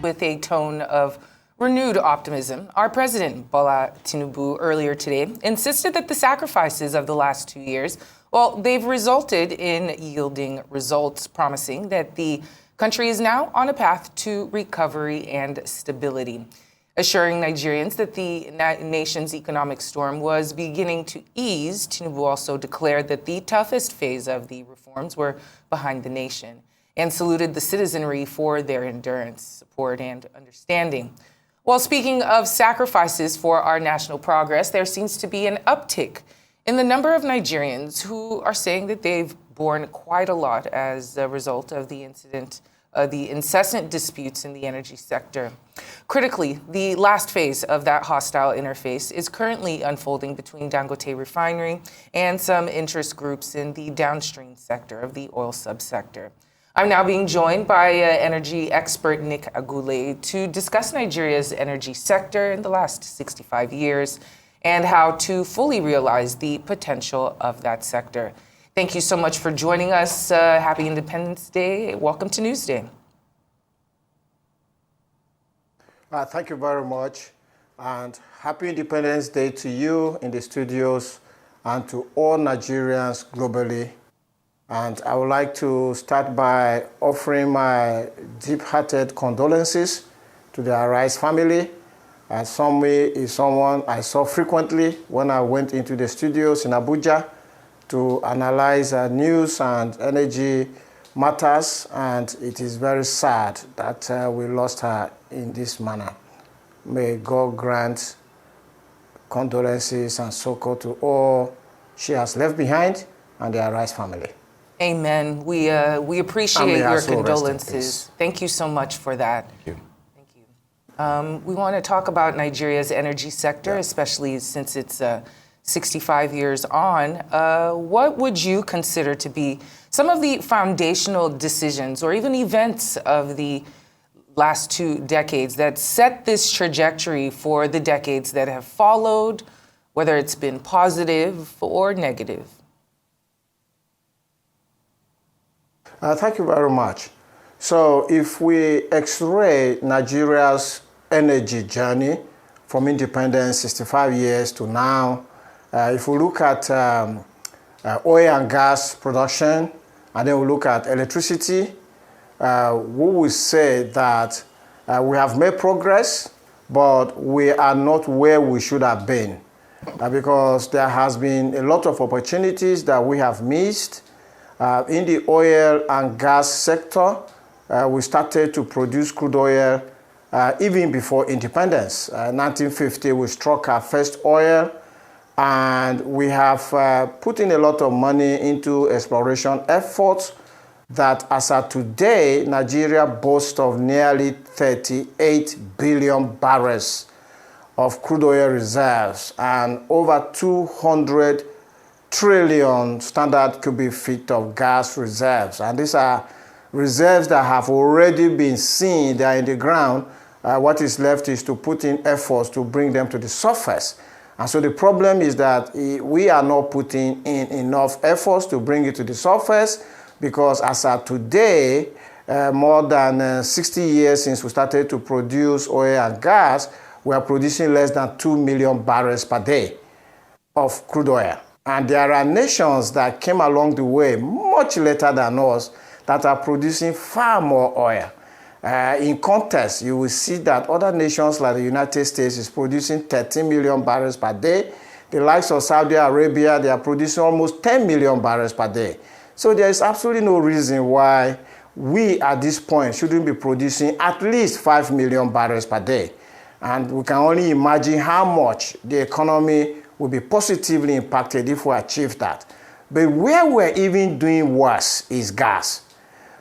with a tone of renewed optimism. Our president, Bola Tinubu, earlier today insisted that the sacrifices of the last 2 years, well, they've resulted in yielding results, promising that the country is now on a path to recovery and stability. Assuring Nigerians that the nation's economic storm was beginning to ease, Tinubu also declared that the toughest phase of the reforms were behind the nation and saluted the citizenry for their endurance, support, and understanding. While speaking of sacrifices for our national progress, there seems to be an uptick in the number of Nigerians who are saying that they've borne quite a lot as a result of the incessant disputes in the energy sector. Critically, the last phase of that hostile interface is currently unfolding between Dangote Refinery and some interest groups in the downstream sector of the oil subsector. I'm now being joined by energy expert Nick Agule to discuss Nigeria's energy sector in the last 65 years and how to fully realize the potential of that sector. Thank you so much for joining us. Happy Independence Day. Welcome to Newsday. Thank you very much, and happy Independence Day to you in the studios and to all Nigerians globally. And I would like to start by offering my deep-hearted condolences to the Arise family. Somwe is someone I saw frequently when I went into the studios in Abuja to analyze news and energy matters, and it is very sad that we lost her in this manner. May God grant condolences and succor to all she has left behind and the Arise family. Amen. We appreciate your condolences. Thank you so much for that. Thank you. Thank you. We want to talk about Nigeria's energy sector, especially since it's 65 years on. What would you consider to be some of the foundational decisions or even events of the last 2 decades that set this trajectory for the decades that have followed, whether it's been positive or negative? Thank you very much. So if we x-ray Nigeria's energy journey from independence 65 years to now, if we look at oil and gas production, and then we look at electricity, we will say that we have made progress, but we are not where we should have been because there has been a lot of opportunities that we have missed. In the oil and gas sector, we started to produce crude oil even before independence. 1950, we struck our first oil, and we have put in a lot of money into exploration efforts that as of today, Nigeria boasts of nearly 38 billion barrels of crude oil reserves and over 200 trillion standard cubic feet of gas reserves. And these are reserves that have already been seen. They are in the ground. What is left is to put in efforts to bring them to the surface. And so the problem is that we are not putting in enough efforts to bring it to the surface because as of today, more than 60 years since we started to produce oil and gas, we are producing less than 2 million barrels per day of crude oil. And there are nations that came along the way much later than us that are producing far more oil. In context, you will see that other nations like the United States is producing 13 million barrels per day. The likes of Saudi Arabia, they are producing almost 10 million barrels per day. So there is absolutely no reason why we at this point shouldn't be producing at least 5 million barrels per day. And we can only imagine how much the economy will be positively impacted if we achieve that. But where we're even doing worse is gas.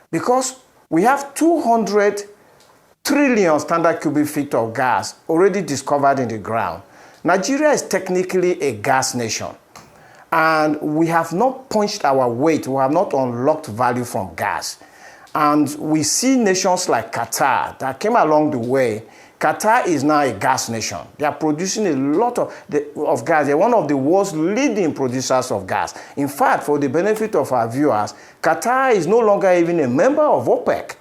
Because we have 200 trillion standard cubic feet of gas already discovered in the ground. Nigeria is technically a gas nation. And we have not punched our weight. We have not unlocked value from gas. And we see nations like Qatar that came along the way. Qatar is now a gas nation. They are producing a lot of gas. They're one of the world's leading producers of gas. In fact, for the benefit of our viewers, Qatar is no longer even a member of OPEC.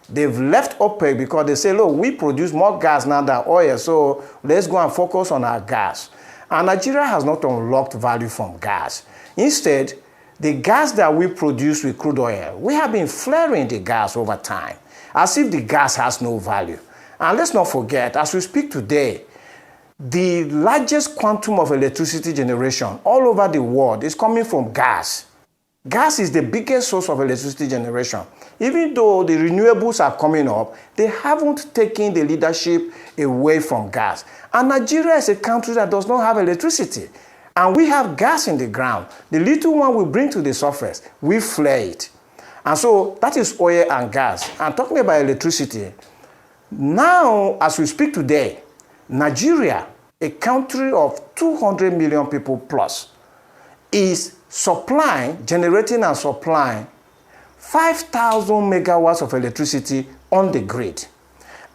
They've left OPEC because they say, look, we produce more gas now than oil, so let's go and focus on our gas. And Nigeria has not unlocked value from gas. Instead, the gas that we produce with crude oil, we have been flaring the gas over time, as if the gas has no value. And let's not forget, as we speak today, the largest quantum of electricity generation all over the world is coming from gas. Gas is the biggest source of electricity generation. Even though the renewables are coming up, they haven't taken the leadership away from gas. And Nigeria is a country that does not have electricity. And we have gas in the ground. The little one we bring to the surface, we flare it. And so that is oil and gas. And talking about electricity, now as we speak today, Nigeria, a country of 200 million people plus, is generating and supplying 5,000 megawatts of electricity on the grid.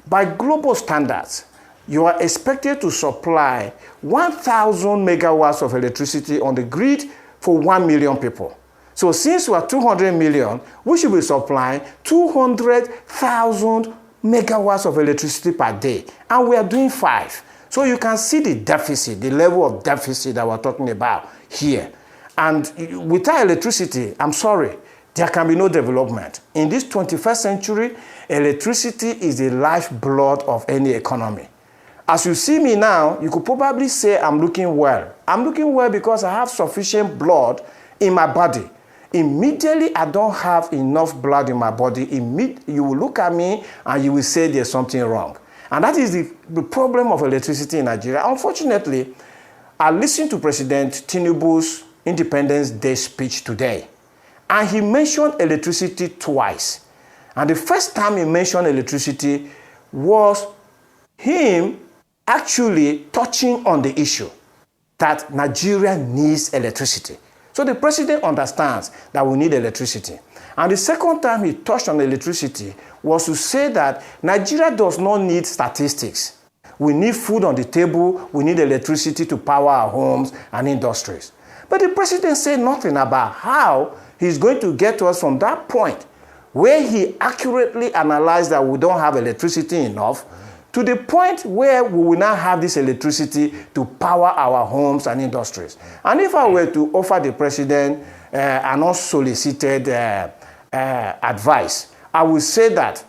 By global standards, you are expected to supply 1,000 megawatts of electricity on the grid for 1 million people. So since we are 200 million, we should be supplying 200,000 megawatts of electricity per day. And we are doing 5. So you can see the deficit, the level of deficit that we're talking about here. And without electricity, I'm sorry, there can be no development. In this 21st century, electricity is the lifeblood of any economy. As you see me now, you could probably say I'm looking well. I'm looking well because I have sufficient blood in my body. Immediately, I don't have enough blood in my body. You will look at me and you will say there's something wrong. And that is the problem of electricity in Nigeria. Unfortunately, I listened to President Tinubu's Independence Day speech today, and he mentioned electricity twice. And the first time he mentioned electricity was him actually touching on the issue that Nigeria needs electricity. So the president understands that we need electricity. And the second time he touched on electricity was to say that Nigeria does not need statistics. We need food on the table, we need electricity to power our homes and industries. But the president said nothing about how he's going to get us from that point where he accurately analyzed that we don't have electricity enough to the point where we will now have this electricity to power our homes and industries. And if I were to offer the president an unsolicited advice, I would say that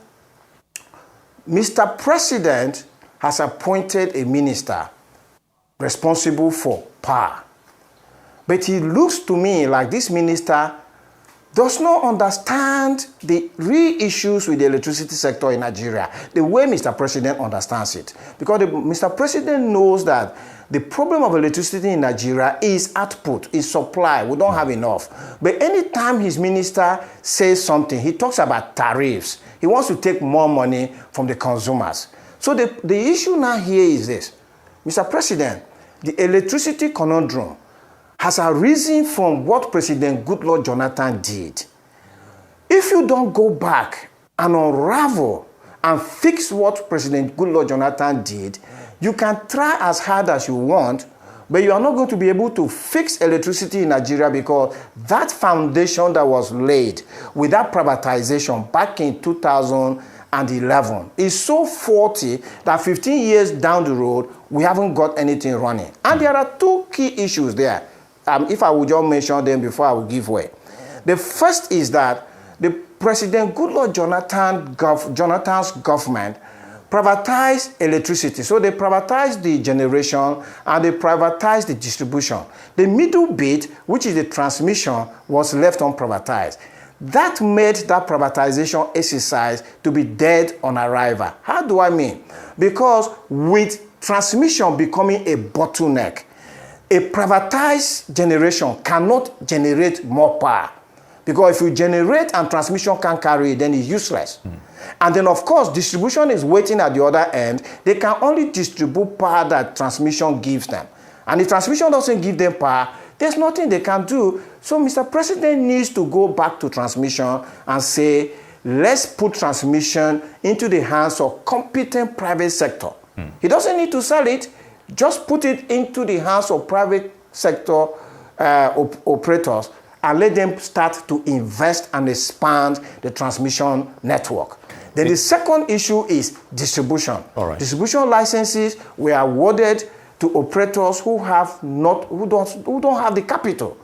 Mr. President has appointed a minister responsible for power. But it looks to me like this minister does not understand the real issues with the electricity sector in Nigeria, the way Mr. President understands it. Because Mr. President knows that the problem of electricity in Nigeria is output, is supply. We don't have enough. But anytime his minister says something, he talks about tariffs. He wants to take more money from the consumers. So the issue now here is this. Mr. President, the electricity conundrum has arisen from what President Goodluck Jonathan did. If you don't go back and unravel and fix what President Goodluck Jonathan did, you can try as hard as you want, but you are not going to be able to fix electricity in Nigeria because that foundation that was laid with that privatization back in 2011 is so faulty that 15 years down the road, we haven't got anything running. And there are two key issues there. If I would just mention them before I will give way. The first is that the President Goodluck Jonathan's government privatized electricity. So they privatized the generation and they privatized the distribution. The middle bit, which is the transmission, was left unprivatized. That made that privatization exercise to be dead on arrival. How do I mean? Because with transmission becoming a bottleneck, a privatized generation cannot generate more power. Because if you generate and transmission can't carry it, then it's useless. And then, of course, distribution is waiting at the other end. They can only distribute power that transmission gives them. And if transmission doesn't give them power, there's nothing they can do. So Mr. President needs to go back to transmission and say, let's put transmission into the hands of competent private sector. He doesn't need to sell it. Just put it into the hands of private sector operators and let them start to invest and expand the transmission network. Then the second issue is distribution. All right. Distribution licenses were awarded to operators who don't have the capital.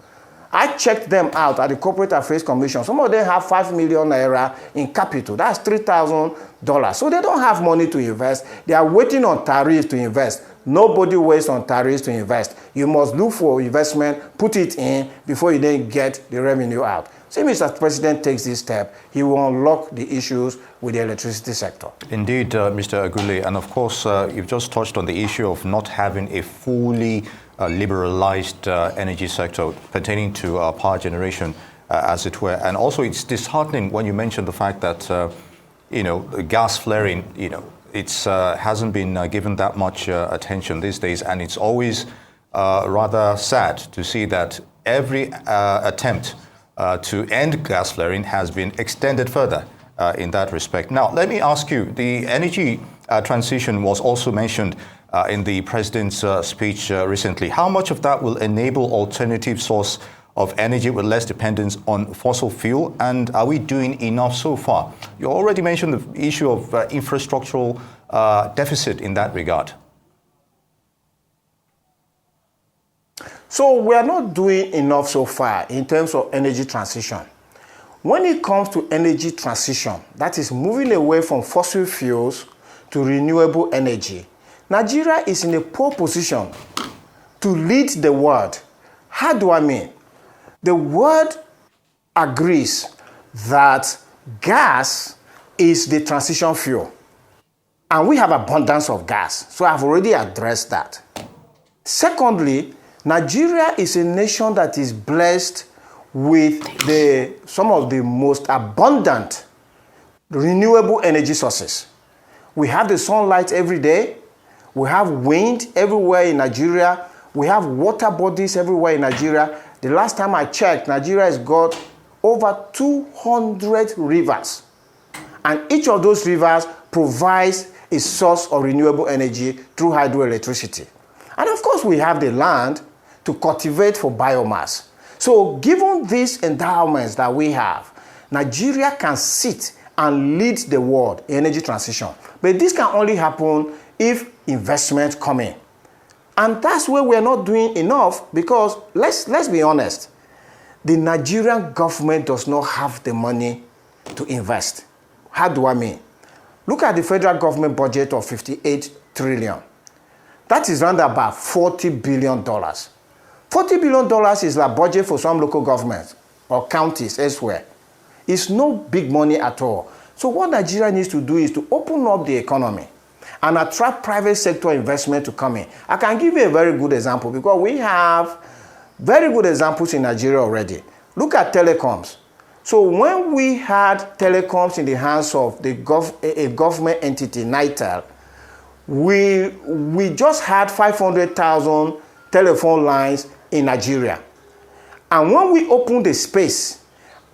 I checked them out at the Corporate Affairs Commission. Some of them have 5 million naira in capital. That's $3,000. So they don't have money to invest. They are waiting on tariffs to invest. Nobody waits on tariffs to invest. You must look for investment, put it in before you then get the revenue out. So if Mr. President takes this step, he will unlock the issues with the electricity sector. Indeed, Mr. Agule, and of course, you've just touched on the issue of not having a fully liberalized energy sector pertaining to power generation, as it were. And also, it's disheartening when you mention the fact that, the gas flaring, it hasn't been given that much attention these days. And it's always rather sad to see that every attempt to end gas flaring has been extended further in that respect. Now, let me ask you, the energy transition was also mentioned in the president's speech recently. How much of that will enable alternative source of energy with less dependence on fossil fuel? And are we doing enough so far? You already mentioned the issue of infrastructural deficit in that regard. So we are not doing enough so far in terms of energy transition. When it comes to energy transition, that is moving away from fossil fuels to renewable energy, Nigeria is in a poor position to lead the world. How do I mean? The world agrees that gas is the transition fuel, and we have abundance of gas. So I've already addressed that. Secondly, Nigeria is a nation that is blessed with some of the most abundant renewable energy sources. We have the sunlight every day. We have wind everywhere in Nigeria. We have water bodies everywhere in Nigeria. The last time I checked, Nigeria has got over 200 rivers. And each of those rivers provides a source of renewable energy through hydroelectricity. And of course, we have the land to cultivate for biomass. So given these endowments that we have, Nigeria can sit and lead the world in energy transition. But this can only happen if investment come in. And that's where we're not doing enough, because let's be honest, the Nigerian government does not have the money to invest. How do I mean? Look at the federal government budget of 58 trillion. That is around about $40 billion. $40 billion is the budget for some local governments or counties elsewhere. It's no big money at all. So what Nigeria needs to do is to open up the economy and attract private sector investment to come in. I can give you a very good example, because we have very good examples in Nigeria already. Look at telecoms. So when we had telecoms in the hands of a government entity, NITEL, we just had 500,000 telephone lines in Nigeria. And when we opened the space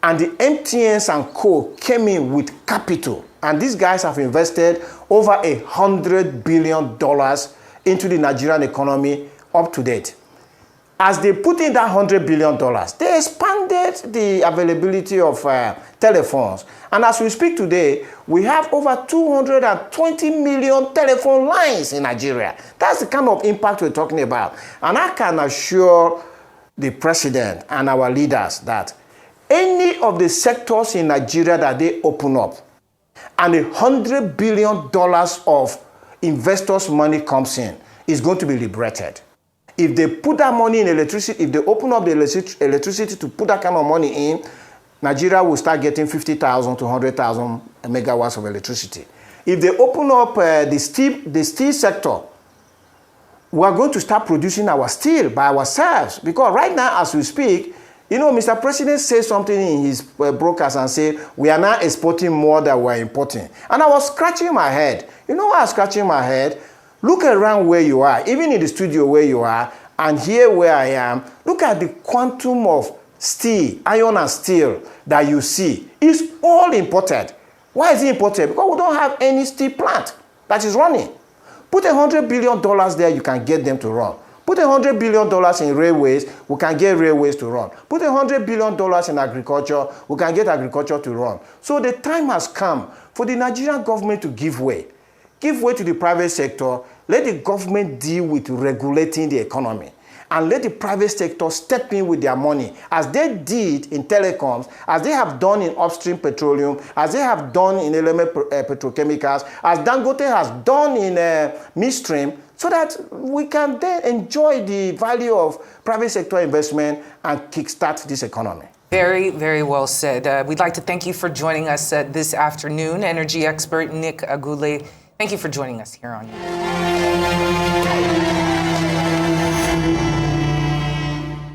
and the MTNs and co came in with capital, and these guys have invested over $100 billion into the Nigerian economy up to date. As they put in that $100 billion, they expanded the availability of telephones. And as we speak today, we have over 220 million telephone lines in Nigeria. That's the kind of impact we're talking about. And I can assure the president and our leaders that any of the sectors in Nigeria that they open up, and $100 billion of investors' money comes in, is going to be liberated. If they put that money in electricity, if they open up the electricity to put that kind of money in, Nigeria will start getting 50,000 to 100,000 megawatts of electricity. If they open up the steel sector, we are going to start producing our steel by ourselves. Because right now, as we speak, Mr. President says something in his broadcast and say, we are now exporting more than we're importing. And I was scratching my head. You know why I was scratching my head? Look around where you are, even in the studio where you are, and here where I am. Look at the quantum of steel, iron and steel that you see. It's all imported. Why is it imported? Because we don't have any steel plant that is running. Put $100 billion there, you can get them to run. Put Put $100 billion in railways, we can get railways to run. Put $100 billion in agriculture, we can get agriculture to run. So the time has come for the Nigerian government to give way. Give way to the private sector. Let the government deal with regulating the economy. And let the private sector step in with their money, as they did in telecoms, as they have done in upstream petroleum, as they have done in element petrochemicals, as Dangote has done in midstream, so that we can then enjoy the value of private sector investment and kickstart this economy. Very, very well said. We'd like to thank you for joining us this afternoon. Energy expert Nick Agule, thank you for joining us here on